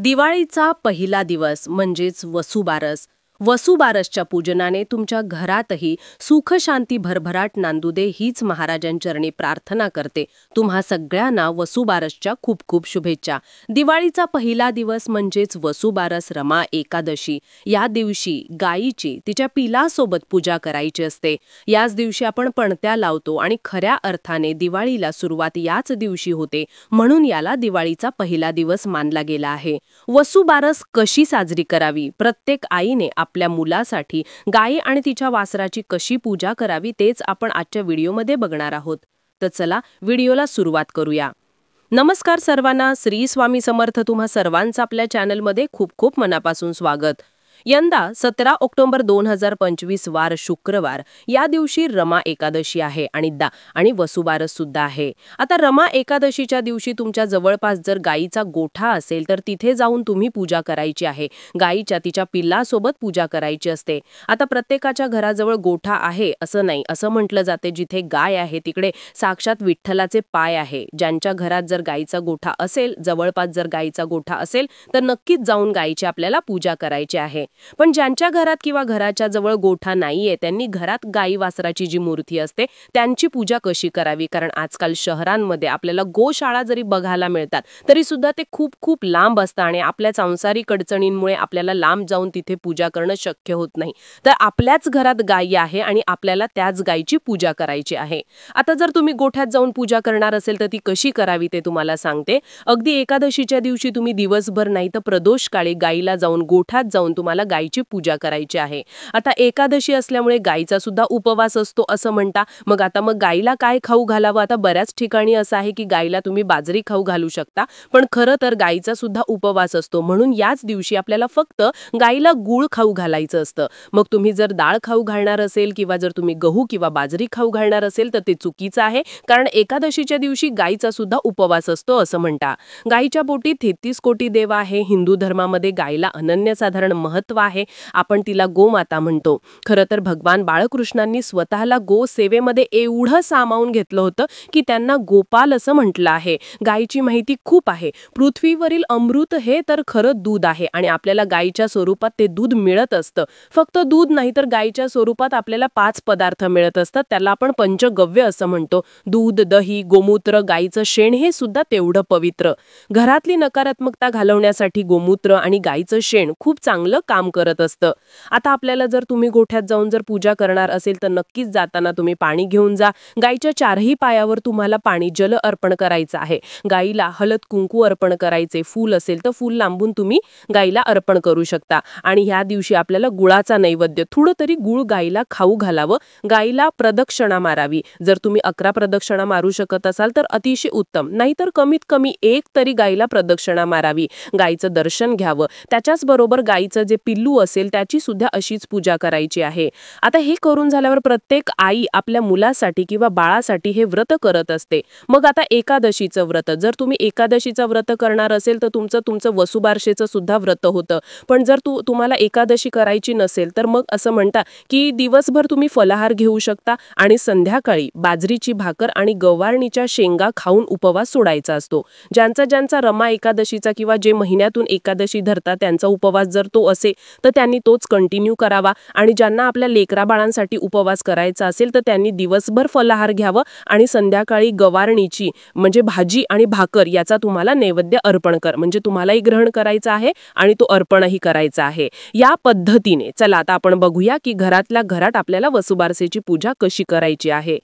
दिवाळीचा पहिला दिवस म्हणजेच वसुबारस. वसुबारसच्या पूजनाने तुमच्या घरातही सुख शांती भरभराट नांदू दे हीच महाराजांचरणी प्रार्थना करते. तुम्हा सगळ्यांना वसुबारसच्या खूप खूप शुभेच्छा. दिवाळीचा पहिला दिवस म्हणजेच वसुबारस रमा एकादशी. या दिवशी गायीची तिच्या पिलासोबत पूजा करायची असते. याच दिवशी आपण पणत्या लावतो आणि खऱ्या अर्थाने दिवाळीला सुरुवात याच दिवशी होते, म्हणून याला दिवाळीचा पहिला दिवस मानला गेला आहे. वसुबारस कशी साजरी करावी, प्रत्येक आईने आपल्या मुलासाठी गाय आणि तिच्या वासराची कशी पूजा करावी तेच आपण आजच्या व्हिडिओमध्ये बघणार आहोत. तर चला व्हिडिओला सुरुवात करूया. नमस्कार सर्वांना, श्री स्वामी समर्थ. तुम्हा सर्वांचं आपल्या चॅनलमध्ये खूप खूप मनापासून स्वागत. यंदा 17 ऑक्टोबर 2025 वार शुक्रवार या दिवशी रमा एकादशी आहे आणि वसुबारस सुद्धा आहे. आता रमा एकादशीच्या दिवशी तुमच्या जवळपास जर गायीचा गोठा असेल तर तिथे जाऊन तुम्ही पूजा करायची आहे. गायीच्या तिच्या पिल्लासोबत पूजा करायची असते. आता प्रत्येकाच्या घराजवळ गोठा आहे असं नाही. असं म्हटलं जाते जिथे गाय आहे तिकडे साक्षात विठ्ठलाचे पाय आहे. ज्यांच्या घरात जर गायीचा गोठा असेल, जवळपास जर गायीचा गोठा असेल तर नक्कीच जाऊन गायीची आपल्याला पूजा करायची आहे. पण ज्यांच्या घरात किंवा घराच्या जवळ गोठा नाहीये त्यांनी घरात गाई वासराची जी मूर्ती असते त्यांची पूजा कशी करावी, कारण आजकाल शहरांमध्ये आपल्याला गोशाळा जरी बघायला मिळतात तरी सुद्धा ते खूप खूप लांब असतात आणि आपल्या सांसारिक अडचणींमुळे आपल्याला लांब जाऊन तिथे पूजा करणं शक्य होत नाही. तर आपल्याच घरात गायी आहे आणि आपल्याला त्याच गायीची पूजा करायची आहे. आता जर तुम्ही गोठ्यात जाऊन पूजा करणार असेल तर ती कशी करावी ते तुम्हाला सांगते. अगदी एकादशीच्या दिवशी तुम्ही दिवसभर नाही तर प्रदोष काळी गायीला जाऊन गोठ्यात जाऊन तुम्हाला गायीची पूजा करायची आहे. आता एकादशी असल्यामुळे गायीचा सुद्धा उपवास असतो असं म्हणता. मग गायीला काय खाऊ घालावं? आता बऱ्याच ठिकाणी असं आहे की गायीला तुम्ही बाजरी खाऊ घालू शकता, पण खरं तर गायीचा सुद्धा उपवास असतो म्हणून याच दिवशी आपल्याला फक्त गायीला गूळ खाऊ घालायचं असतं. मग तुम्ही जर डाळ खाऊ घालणार असेल किंवा जर तुम्ही गहू किंवा बाजरी खाऊ घालणार असेल तर ते चुकीचं आहे, कारण एकादशीच्या दिवशी गायीचा सुद्धा उपवास असतो असं म्हणता. गायीच्या पोटी 33 कोटी देव आहे. हिंदू धर्मामध्ये गायीला अनन्यसाधारण महत्व आहे. आपण तिला गोमाता म्हणतो. खरं तर भगवान बाळकृष्णांनी स्वतःला गो सेवेमध्ये एवढं सामावून घेतलं होतं की त्यांना गोपाल असं म्हटलं आहे. गायीची माहिती खूप आहे. पृथ्वीवरील अमृत हे तर खरं दूध आहे आणि आपल्याला गायीच्या स्वरूपात ते दूध मिळत असतं. फक्त दूध नाही तर गायीच्या स्वरूपात आपल्याला 5 पदार्थ मिळत असतात. त्याला आपण पंचगव्य असं म्हणतो. दूध, दही, गोमूत्र, गायीचं शेण हे सुद्धा तेवढं पवित्र. घरातली नकारात्मकता घालवण्यासाठी गोमूत्र आणि गायीचं शेण खूप चांगलं काम करत असतं. आता आपल्याला जर तुम्ही गोठ्यात जाऊन जर पूजा करणार असेल तर नक्कीच जाताना तुम्ही पाणी घेऊन जा. गायीच्या चारही पायावर तुम्हाला पाणी जल अर्पण करायचं आहे. गायीला हळद कुंकू अर्पण करायचे. फूल असेल तर फूल लांबून तुम्ही गायीला अर्पण करू शकता. आणि ह्या दिवशी आपल्याला गुळाचा नैवेद्य, थोडं तरी गुळ गायीला खाऊ घालावं. गायीला प्रदक्षिणा मारावी. जर तुम्ही 11 प्रदक्षिणा मारू शकत असाल तर अतिशय उत्तम, नाहीतर कमीत कमी 1 तरी गायीला प्रदक्षिणा मारावी. गायीचं दर्शन घ्यावं. त्याच्याच बरोबर गायीचं जे पिल्लू असेल त्याची सुद्धा अशीच पूजा करायची आहे. आता हे करून झाल्यावर प्रत्येक आई आपल्या मुलासाठी किंवा बाळासाठी हे व्रत करत असते. मग आता एकादशीचं व्रत, जर तुम्ही एकादशीचं व्रत करणार असेल तर तुमचं वसुबारसेचं सुद्धा व्रत होतं. पण जर तुम्हाला एकादशी करायची नसेल तर मग असं म्हणता की दिवसभर तुम्ही फलाहार घेऊ शकता आणि संध्याकाळी बाजरीची भाकर आणि गवारणीच्या शेंगा खाऊन उपवास सोडायचा असतो. ज्यांचा रमा एकादशीचा किंवा जे महिन्यातून एकादशी धरतात त्यांचा उपवास जर तो असेल तर त्यांनी तोच कंटिन्यू करावा. आणि ज्यांना आपल्या लेकरा बाळांसाठी उपवास करायचा असेल तर त्यांनी दिवसभर फलाहार घ्यावं आणि संध्याकाळी गवारणीची म्हणजे भाजी आणि भाकर याचा तुम्हाला नैवेद्य अर्पण म्हणजे तुम्हालाही ग्रहण करायचं आहे आणि तो अर्पणही करायचा आहे. या पद्धतीने चला आता आपण बघूया की घरातल्या घरात आपल्याला वसुबारसेची पूजा कशी करायची आहे.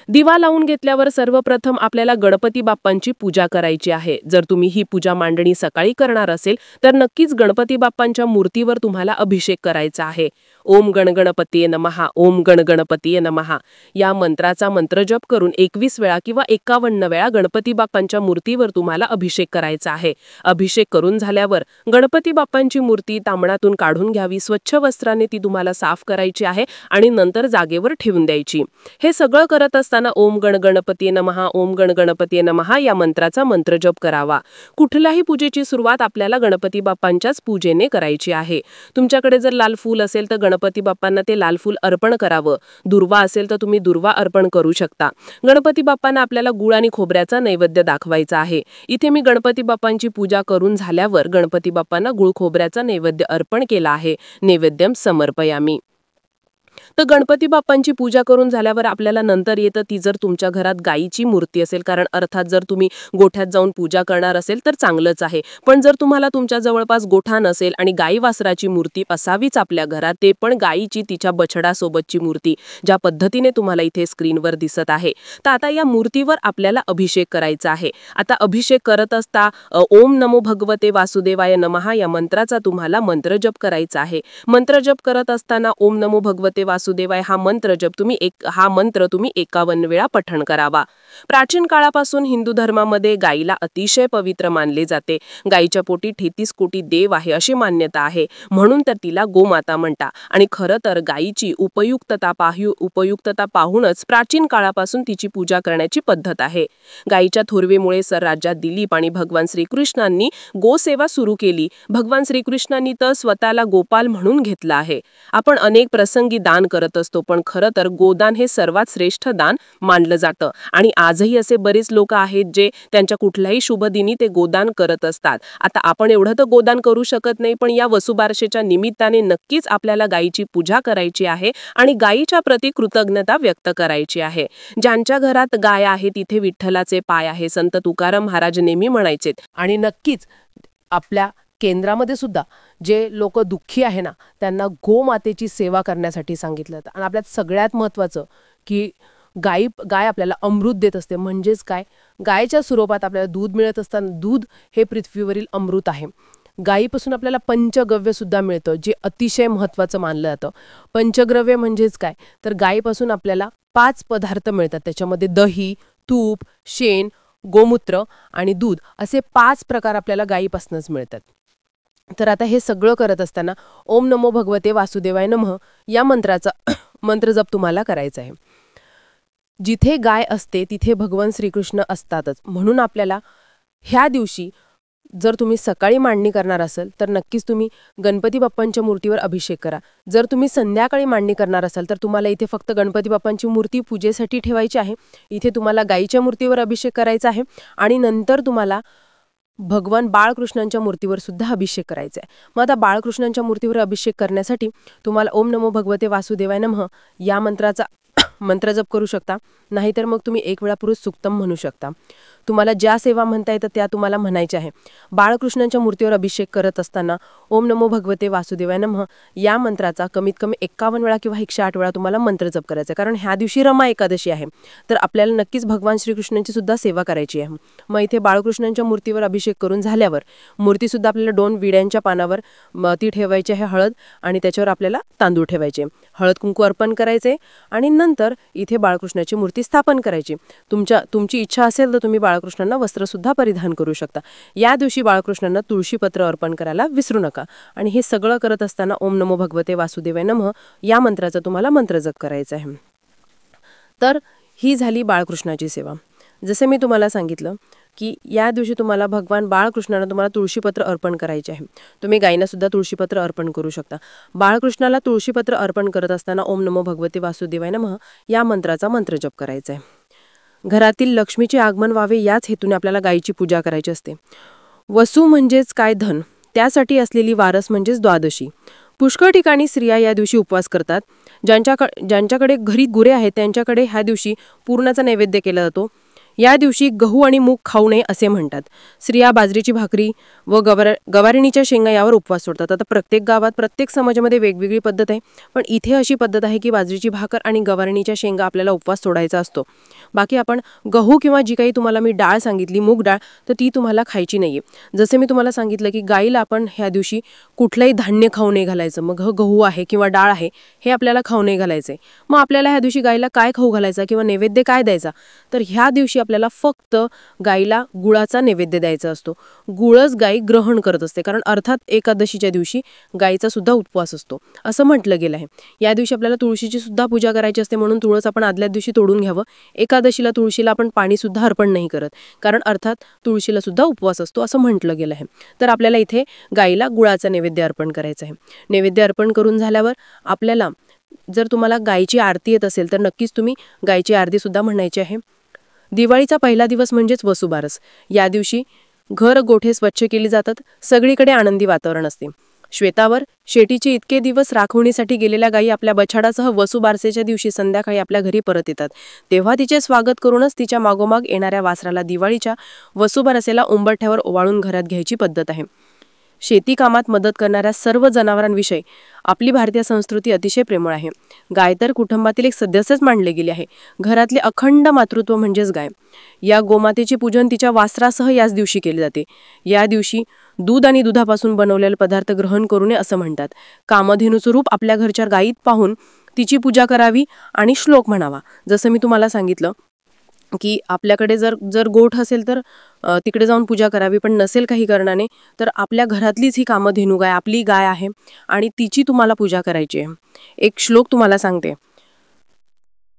दिवा लावून घेतल्यावर सर्वप्रथम आपल्याला गणपती बाप्पांची पूजा करायची आहे. जर तुम्ही ही पूजा मांडणी सकाळी करणार असेल तर नक्कीच गणपती बाप्पांच्या मूर्तीवर तुम्हाला अभिषेक करायचा आहे. ओम गणगणपतीये नमः, ओम गणगणपतीये नमः या मंत्राचा मंत्रजप करून 21 वेळा किंवा 51 वेळा गणपती बाप्पांच्या मूर्तीवर तुम्हाला अभिषेक करायचा आहे. अभिषेक करून झाल्यावर गणपती बाप्पांची मूर्ती तांबणातून काढून घ्यावी. स्वच्छ वस्त्राने ती तुम्हाला साफ करायची आहे आणि नंतर जागेवर ठेवून द्यायची. हे सगळं करत असताना ओम गणगणपतीये नमः, ओम गणगणपतीये नमः या मंत्राचा मंत्रजप करावा. कुठल्याही पूजेची सुरुवात आपल्याला गणपती बाप्पांच्याच पूजेने करायची आहे. तुमच्याकडे जर लाल फूल असेल तर गणपती बाप्पांना ते लाल फूल अर्पण करावं. दुर्वा असेल तर तुम्ही दुर्वा अर्पण करू शकता. गणपती बाप्पांना आपल्याला गुळ आणि खोबऱ्याचा नैवेद्य दाखवायचा आहे. इथे मी गणपती बाप्पांची पूजा करून झाल्यावर गणपती बाप्पांना गुळ खोबऱ्याचा नैवेद्य अर्पण केला आहे. नैवेद्यम समर्पयामी. तर गणपती बाप्पांची पूजा करून झाल्यावर आपल्याला नंतर येतं ती जर तुमच्या घरात गायीची मूर्ती असेल, कारण अर्थात जर तुम्ही गोठ्यात जाऊन पूजा करणार असेल तर चांगलंच आहे. पण जर तुम्हाला तुमच्या जवळपास गोठा नसेल आणि गाई वासराची मूर्ती असावीच आपल्या घरात, ते पण गायीची तिच्या बछडासोबतची मूर्ती, ज्या पद्धतीने तुम्हाला इथे स्क्रीनवर दिसत आहे, तर आता या मूर्तीवर आपल्याला अभिषेक करायचा आहे. आता अभिषेक करत असता ओम नमो भगवते वासुदेवाय नमः या मंत्राचा तुम्हाला मंत्रजप करायचा आहे. मंत्रजप करत असताना ओम नमो भगवते वासुदेवाय हा मंत्र 51 वेळा पठण करावा. प्राचीन काळापासून हिंदू धर्मामध्ये गायीला अतिशय पवित्र मानले जाते. गायीच्या पोटी 33 कोटी देव आहे अशी मान्यता आहे, म्हणून तर तिला गोमाता म्हणता. आणि खरं तर गायीची उपयुक्तता पाहूनच प्राचीन काळापासून तिची पूजा करण्याची पद्धत आहे. गायीच्या थोरवेमुळे राज्यात दिलीप आणि भगवान श्रीकृष्णांनी गोसेवा सुरू केली. भगवान श्रीकृष्णांनी तर स्वतःला गोपाल म्हणून घेतला आहे. आपण अनेक प्रसंगी दान करत असतो, पण खरं तर गोदान हे सर्वात श्रेष्ठ दान मानलं जातं. आणि आजही असे बरेच लोक आहेत जे त्यांच्या कुठल्याही शुभदिनी ते गोदान करत असतात. आता आपण एवढं तर गोदान करू शकत नाही, पण या वसुबारसेच्या निमित्ताने नक्कीच आपल्याला गायीची पूजा करायची आहे आणि गायीच्या प्रती कृतज्ञता व्यक्त करायची आहे. ज्यांच्या घरात गाय आहे तिथे विठ्ठलाचे पाय आहे, संत तुकाराम महाराज नेहमी म्हणायचेत. आणि नक्कीच आपल्या केंद्रामध्ये सुद्धा जे लोक दुःखी आहे ना, त्यांना गोमातेची सेवा करण्यासाठी सांगितलं जातं. आणि आपल्यात सगळ्यात महत्त्वाचं की गाय आपल्याला अमृत देत असते. म्हणजेच काय, गायच्या स्वरूपात आपल्याला दूध मिळत असताना दूध हे पृथ्वीवरील अमृत आहे. गायीपासून आपल्याला पंचगव्य सुद्धा मिळतं, जे अतिशय महत्त्वाचं मानलं जातं. पंचगव्य म्हणजेच काय, तर गायीपासून आपल्याला 5 पदार्थ मिळतात. त्याच्यामध्ये दही, तूप, शेण, गोमूत्र आणि दूध असे 5 प्रकार आपल्याला गायीपासूनच मिळतात. तर आता हे सगळं करत असताना ओम नमो भगवते वासुदेवाय नमः या मंत्राचा मंत्रजप तुम्हाला करायचा आहे. जिथे गाय असते तिथे भगवान श्रीकृष्ण असतातच, म्हणून आपल्याला ह्या दिवशी जर तुम्ही सकाळी मांडणी करणार असाल तर नक्कीच तुम्ही गणपती बाप्पांच्या मूर्तीवर अभिषेक करा. जर तुम्ही संध्याकाळी मांडणी करणार असाल तर तुम्हाला इथे फक्त गणपती बाप्पांची मूर्ती पूजेसाठी ठेवायची आहे. इथे तुम्हाला गायीच्या मूर्तीवर अभिषेक करायचा आहे आणि नंतर तुम्हाला भगवान बाळकृष्णांच्या मूर्तीवर सुद्धा अभिषेक करायचा आहे. मग आता बाळकृष्णांच्या मूर्तीवर अभिषेक करण्यासाठी तुम्हाला ओम नमो भगवते वासुदेवाय नमः या मंत्राचा मंत्रजप करू शकता. नाहीतर मग तुम्ही 1 वेळा पुरुष सुक्तम म्हणू शकता. तुम्हाला ज्या सेवा म्हणता येतं त्या तुम्हाला म्हणायच्या आहे. बाळकृष्णांच्या मूर्तीवर अभिषेक करत असताना ओम नमो भगवते वासुदेवाय नमः या मंत्राचा कमीत कमी 51 वेळा किंवा 108 वेळा तुम्हाला मंत्रजप करायचा. कारण ह्या दिवशी रमा एकादशी आहे, तर आपल्याला नक्कीच भगवान श्रीकृष्णांची सुद्धा सेवा करायची आहे. मग इथे बाळकृष्णांच्या मूर्तीवर अभिषेक करून झाल्यावर मूर्तीसुद्धा आपल्याला 2 विड्यांच्या पानावर ती ठेवायची आहे हळद, आणि त्याच्यावर आपल्याला तांदूळ ठेवायचे. हळद कुंकू अर्पण करायचे आणि नंतर इथे बाळकृष्णाची मूर्ती स्थापन करायची. तुमची इच्छा असेल तर तुम्ही बाळकृष्णांना वस्त्र सुद्धा परिधान करू शकता. या दिवशी बाळकृष्णांना तुळशीपत्र अर्पण करायला विसरू नका. आणि हे सगळं करत असताना ओम नमो भगवते वासुदेवाय नमः या मंत्राचा तुम्हाला मंत्रजप करायचा आहे. तर ही झाली बाळकृष्णाची सेवा. जसे मी तुम्हाला सांगितलं की या दिवशी तुम्हाला भगवान बाळकृष्णाला तुम्हाला तुळशीपत्र अर्पण करायचे आहे. तुम्ही गायींना सुद्धा तुळशीपत्र अर्पण करू शकता. बाळकृष्णाला तुळशीपत्र अर्पण करत असताना ओम नमो भगवते वासुदेवाय नमः या मंत्राचा मंत्रजप करायचा आहे. घरातील लक्ष्मीचे आगमन व्हावे याच हेतूने आपल्याला गायीची पूजा करायची असते. वसू म्हणजेच काय, धन, त्यासाठी असलेली वारस म्हणजेच द्वादशी. पुष्कळ ठिकाणी स्त्रिया या दिवशी उपवास करतात. ज्यांच्याकडे घरी गुरे आहेत त्यांच्याकडे ह्या दिवशी पुरणाचा नैवेद्य केला जातो. या दिवशी गहू आणि मूग खाऊ नये असे म्हणतात. स्त्रिया बाजरीची भाकरी व गवारणीच्या शेंगा यावर उपवास सोडतात. आता प्रत्येक गावात प्रत्येक समाजामध्ये वेगवेगळी पद्धत आहे, पण इथे अशी पद्धत आहे की बाजरीची भाकर आणि गवारणीच्या शेंगा आपल्याला उपवास सोडायचा असतो. बाकी आपण गहू किंवा जी काही तुम्हाला मी डाळ सांगितली, मूग डाळ, तर ती तुम्हाला खायची नाहीये. जसे मी तुम्हाला सांगितलं की गाईला आपण ह्या दिवशी कुठलंही धान्य खाऊ नये घालायचं. मग गहू आहे किंवा डाळ आहे हे आपल्याला खाऊ नये घालायचंय. मग आपल्याला ह्या दिवशी गाईला काय खाऊ घालायचा किंवा नैवेद्य काय द्यायचा, तर ह्या दिवशी आपल्याला फक्त गाईला गुळाचा नैवेद्य द्यायचा असतो. गुळच गाई ग्रहण करत असते, कारण अर्थात एकादशीच्या दिवशी गाईचा सुद्धा उपवास असतो असं म्हटलं गेलं आहे. या दिवशी आपल्याला तुळशीची सुद्धा पूजा करायची असते, म्हणून तुळस आपण आदल्या दिवशी तोडून घ्यावं. एकादशीला तुळशीला आपण पाणी सुद्धा अर्पण नाही करत, कारण अर्थात तुळशीला सुद्धा उपवास असतो असं म्हटलं गेलं आहे. तर आपल्याला इथे गाईला गुळाचा नैवेद्य अर्पण करायचं आहे. नैवेद्य अर्पण करून झाल्यावर आपल्याला, जर तुम्हाला गायीची आरती येत असेल तर नक्कीच तुम्ही गायीची आरती सुद्धा म्हणायची आहे. दिवाळीचा पहिला दिवस म्हणजेच वसुबारस. या दिवशी घर गोठे स्वच्छ केली जातात, सगळीकडे आनंदी वातावरण असते. श्वेतावर शेतीचे इतके दिवस राखणीसाठी गेलेल्या गायी आपल्या बछाडासह वसुबारसेच्या दिवशी संध्याकाळी आपल्या घरी परत येतात. तेव्हा तिचे स्वागत करूनच तिच्या मागोमाग येणाऱ्या वासराला दिवाळीच्या वसुबारसेला उंबरठ्यावर ओवाळून घरात घ्यायची पद्धत आहे. शेती कामात मदत करणाऱ्या सर्व जनावरांविषयी आपली भारतीय संस्कृती अतिशय प्रेमळ आहे. गाय तर कुटुंबातील एक सदस्यच मानले गेले आहे. घरातले अखंड मातृत्व म्हणजेच गाय. या गोमातेचे पूजन तिच्या वासरासह याच दिवशी केले जाते. या दिवशी दूध आणि दुधापासून बनवलेले पदार्थ ग्रहण करू नये असं म्हणतात. कामधेनूचं रूप आपल्या घरच्या गायीत पाहून तिची पूजा करावी आणि श्लोक म्हणावा. जसं मी तुम्हाला सांगितलं की आपल्याकडे जर गोठ असेल तर तिकडे जाऊन पूजा करावी, पण नसेल काही कारणाने तर आपल्या घरातलीच ही कामधेनू गाय आपली गाय आहे आणि तिची तुम्हाला पूजा करायची आहे. एक श्लोक तुम्हाला सांगते.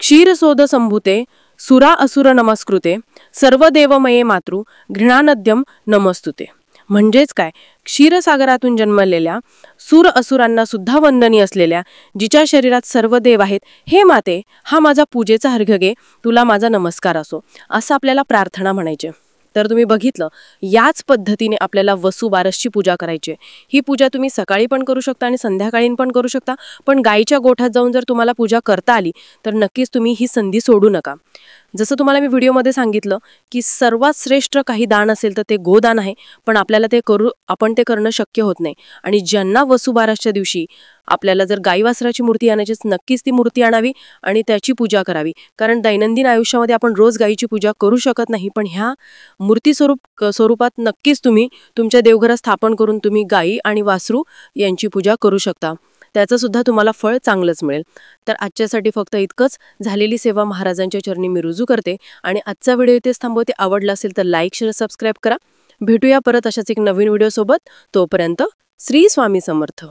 क्षीरसोद संभूते सुरा असुर नमस्कृते सर्वदेवमये मातृ घृणानद्यम नमस्तुते. म्हणजेच काय, क्षीरसागरातून जन्मलेल्या सुर असुरांना सुद्धा वंदनीय असलेल्या जिच्या शरीरात सर्व देव आहेत, हे माते, हा माझा पूजेचा अर्घ्य घे, तुला माझा नमस्कार असो, असं आपल्याला प्रार्थना म्हणायचे. तर तुम्ही बघितलं, याच पद्धतीने आपल्याला वसुबारसची पूजा करायची. ही पूजा तुम्ही सकाळी पण करू शकता आणि संध्याकाळी पण करू शकता, पण गायीच्या गोठ्यात जाऊन जर तुम्हाला पूजा करता आली तर नक्कीच तुम्ही ही संधी सोडू नका. जसं तुम्हाला मी व्हिडिओमध्ये सांगितलं की सर्वात श्रेष्ठ काही दान असेल तर ते गोदान आहे, पण आपल्याला आपण ते करणं शक्य होत नाही. आणि ज्यांना वसुबारसच्या दिवशी आपल्याला जर गाई वासराची मूर्ती आणायची, नक्कीच ती मूर्ती आणावी आणि त्याची पूजा करावी, कारण दैनंदिन आयुष्यामध्ये आपण रोज गायीची पूजा करू शकत नाही, पण ह्या मूर्ती स्वरूपात नक्कीच तुम्ही तुमच्या देवघरात स्थापन करून तुम्ही गायी आणि वासरू यांची पूजा करू शकता. त्याचं सुद्धा तुम्हाला फळ चांगलंच मिळेल. तर आजच्यासाठी फक्त इतकंच. झालेली सेवा महाराजांच्या चरणी मी रुजू करते आणि आजचा व्हिडिओ इथेच थांबवते. आवडला असेल तर लाईक, शेअर, सबस्क्राईब करा. भेटूया परत अशाच एक नवीन व्हिडिओ सोबत. तोपर्यंत श्री स्वामी समर्थ.